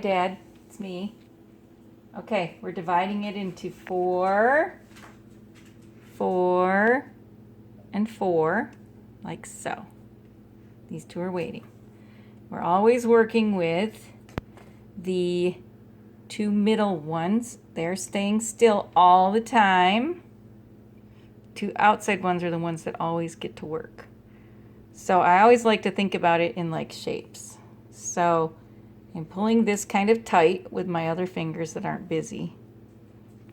Dad, it's me. Okay, we're dividing it into 4, 4, and 4, like so. These two are waiting. We're always working with the 2 middle ones. They're staying still all the time. 2 outside ones are the ones that always get to work. So I always like to think about it in like shapes. So I'm pulling this kind of tight with my other fingers that aren't busy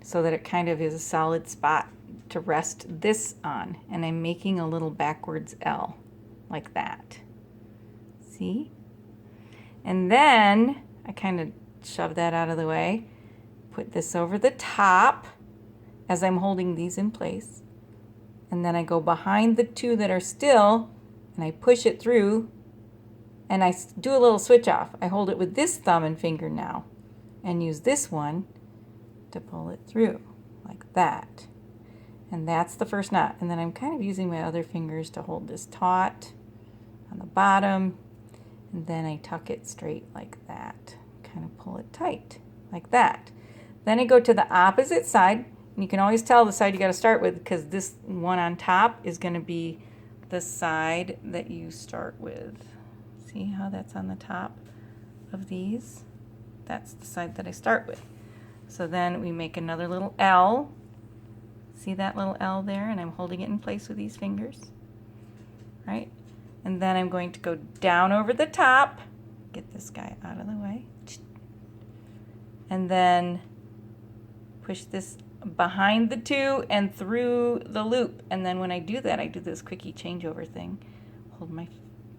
so that it kind of is a solid spot to rest this on. And I'm making a little backwards L like that. See? And then I kind of shove that out of the way, put this over the top as I'm holding these in place. And then I go behind the 2 that are still and I push it through. And I do a little switch off. I hold it with this thumb and finger now and use this one to pull it through like that. And that's the first knot. And then I'm kind of using my other fingers to hold this taut on the bottom. And then I tuck it straight like that. Kind of pull it tight like that. Then I go to the opposite side. And you can always tell the side you got to start with because this one on top is going to be the side that you start with. See how that's on the top of these? That's the side that I start with. So then we make another little L. See that little L there? And I'm holding it in place with these fingers. Right? And then I'm going to go down over the top. Get this guy out of the way. And then push this behind the 2 and through the loop. And then when I do that, I do this quickie changeover thing. Hold my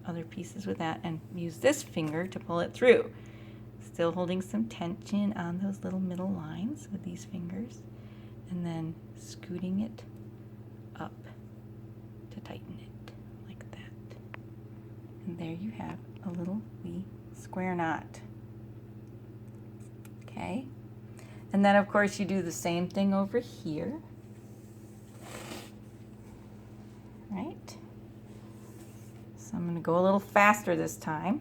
other pieces with that and use this finger to pull it through. Still holding some tension on those little middle lines with these fingers and then scooting it up to tighten it like that. And there you have a little wee square knot. Okay? And then of course you do the same thing over here. Right? So I'm going to go a little faster this time.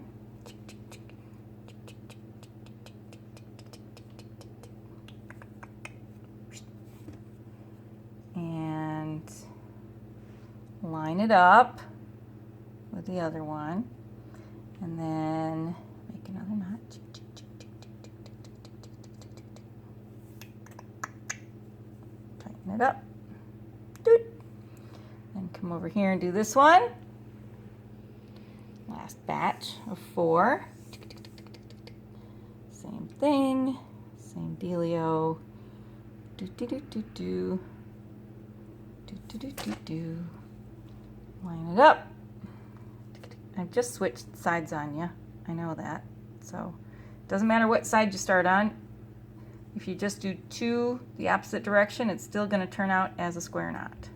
And line it up with the other one. And then make another knot. Tighten it up. Then come over here and do this one. Last batch of 4. Same thing, same dealio. Do do do do do. Do do do do do. Line it up. I've just switched sides on you. I know that. So it doesn't matter what side you start on. If you just do 2 the opposite direction, it's still going to turn out as a square knot.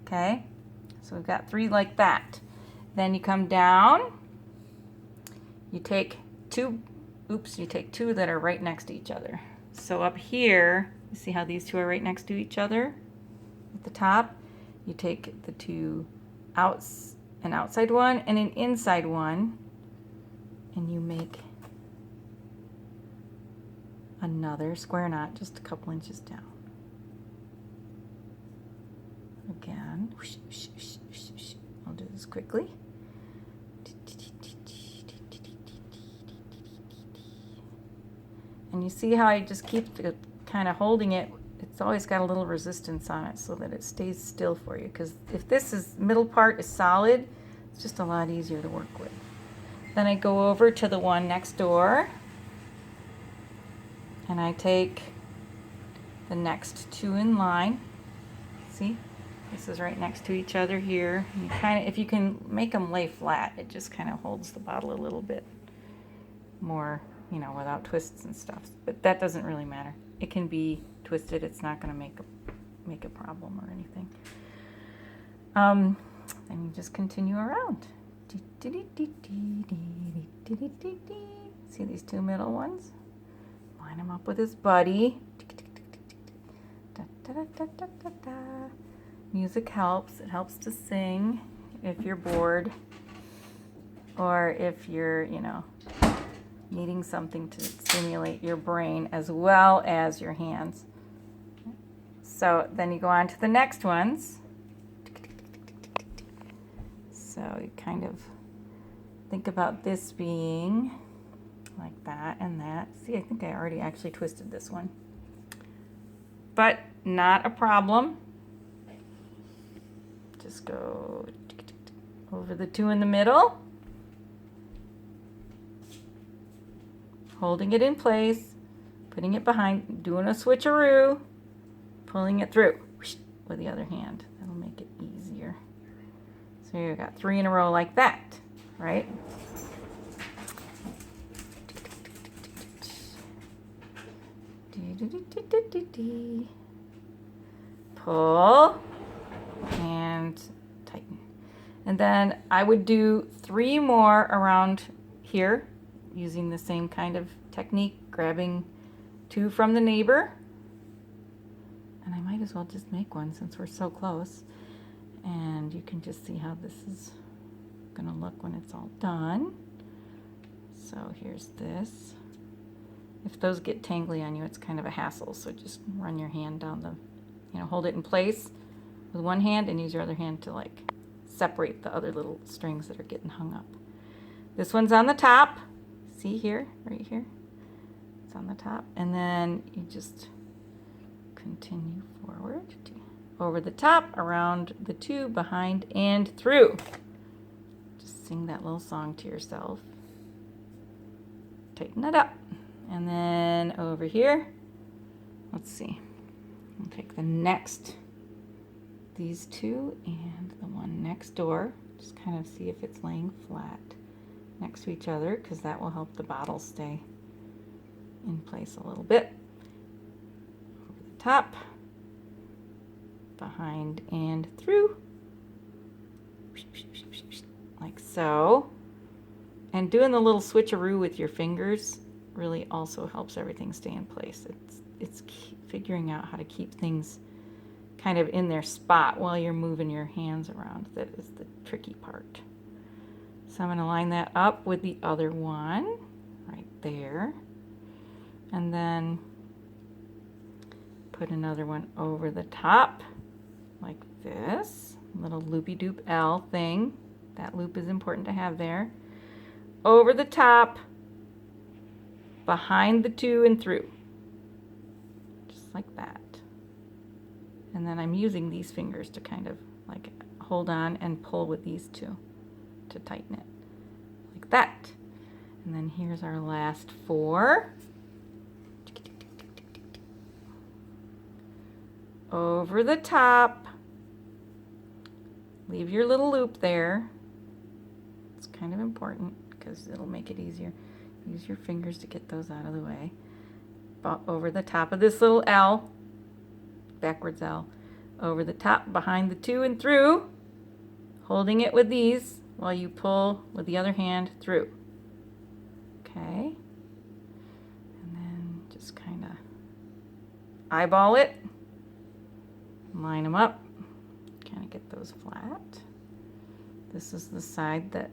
Okay? So we've got 3 like that. Then you come down, you take 2 that are right next to each other. So up here, you see how these 2 are right next to each other at the top? You take the 2 an outside one and an inside one, and you make another square knot just a couple inches down. Again, I'll do this quickly. And you see how I just keep kind of holding it. It's always got a little resistance on it so that it stays still for you. Because if this middle part is solid, it's just a lot easier to work with. Then I go over to the one next door. And I take the next 2 in line. See? This is right next to each other here. And you if you can make them lay flat, it just kind of holds the bottle a little bit more, without twists and stuff. But that doesn't really matter. It can be twisted. It's not going to make a problem or anything. And you just continue around. See these 2 middle ones? Line him up with his buddy. Music helps. It helps to sing if you're bored or if you're, needing something to stimulate your brain as well as your hands. So then you go on to the next ones. So you kind of think about this being like that and that. See, I think I already actually twisted this one. But not a problem. Just go over the two in the middle. Holding it in place, putting it behind, doing a switcheroo, pulling it through with the other hand. That'll make it easier. So you got 3 in a row like that, right? Pull and tighten. And then I would do 3 more around here using the same kind of technique, grabbing 2 from the neighbor. And I might as well just make one since we're so close. And you can just see how this is gonna look when it's all done. So here's this. If those get tangly on you, it's kind of a hassle. So just run your hand down the, hold it in place with one hand and use your other hand to like separate the other little strings that are getting hung up. This one's on the top. See here, right here? It's on the top. And then you just continue forward over the top, around the 2, behind and through. Just sing that little song to yourself. Tighten it up. And then over here, let's see. I'll take the next, these 2 and the one next door. Just kind of see if it's laying flat next to each other, because that will help the bottle stay in place a little bit. Over the top, behind and through, like so. And doing the little switcheroo with your fingers really also helps everything stay in place. It's figuring out how to keep things kind of in their spot while you're moving your hands around. That is the tricky part. So I'm going to line that up with the other one right there. And then put another one over the top like this. Little loopy-doop L thing. That loop is important to have there. Over the top, behind the 2 and through. Just like that. And then I'm using these fingers to kind of like hold on and pull with these 2 to tighten it. Like that. And then here's our last 4. Over the top. Leave your little loop there. It's kind of important because it'll make it easier. Use your fingers to get those out of the way. Over the top of this little L, backwards L, over the top, behind the 2 and through, holding it with these while you pull with the other hand through. Okay. And then just kind of eyeball it, line them up, kind of get those flat. This is the side that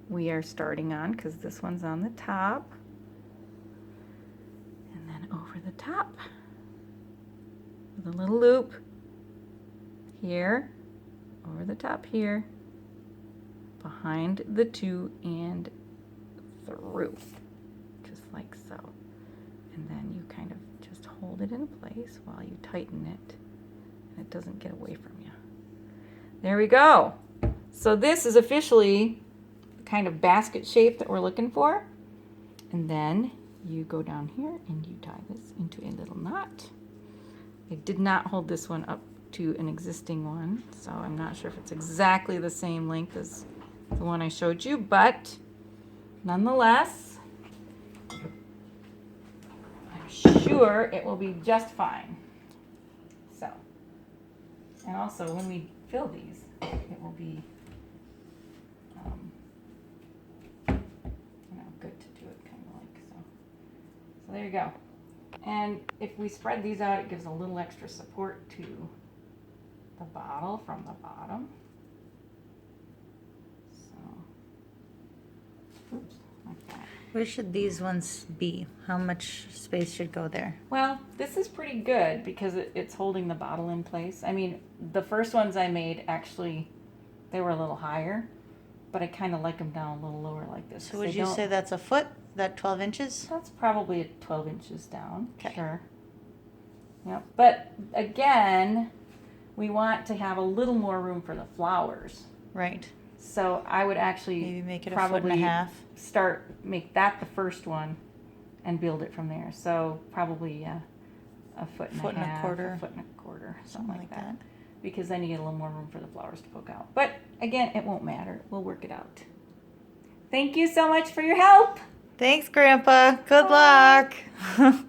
we are starting on because this one's on the top. And then over the top with a little loop here, over the top here, behind the 2 and through, just like so. And then you kind of just hold it in place while you tighten it and it doesn't get away from you. There we go. So this is officially the kind of basket shape that we're looking for. And then you go down here and you tie this into a little knot. I did not hold this one up to an existing one, so I'm not sure if it's exactly the same length as the one I showed you, but nonetheless, I'm sure it will be just fine. So, and also when we fill these, it will be good to do it kind of like so. So there you go. And if we spread these out, it gives a little extra support to the bottle from the bottom. So, oops, like that. Where should these ones be? How much space should go there? Well, this is pretty good because it's holding the bottle in place. I mean, the first ones I made, actually, they were a little higher, but I kind of like them down a little lower like this. So would you say that's a foot? That 12 inches? That's probably 12 inches down. Okay. Sure. Yep. But again, we want to have a little more room for the flowers. Right. So I would actually Maybe make it a probably foot and a half. make that the first one and build it from there. So probably a foot and a half, quarter. a foot and a quarter, something like that. Because then you get a little more room for the flowers to poke out. But again, it won't matter. We'll work it out. Thank you so much for your help. Thanks, Grandpa. Good luck.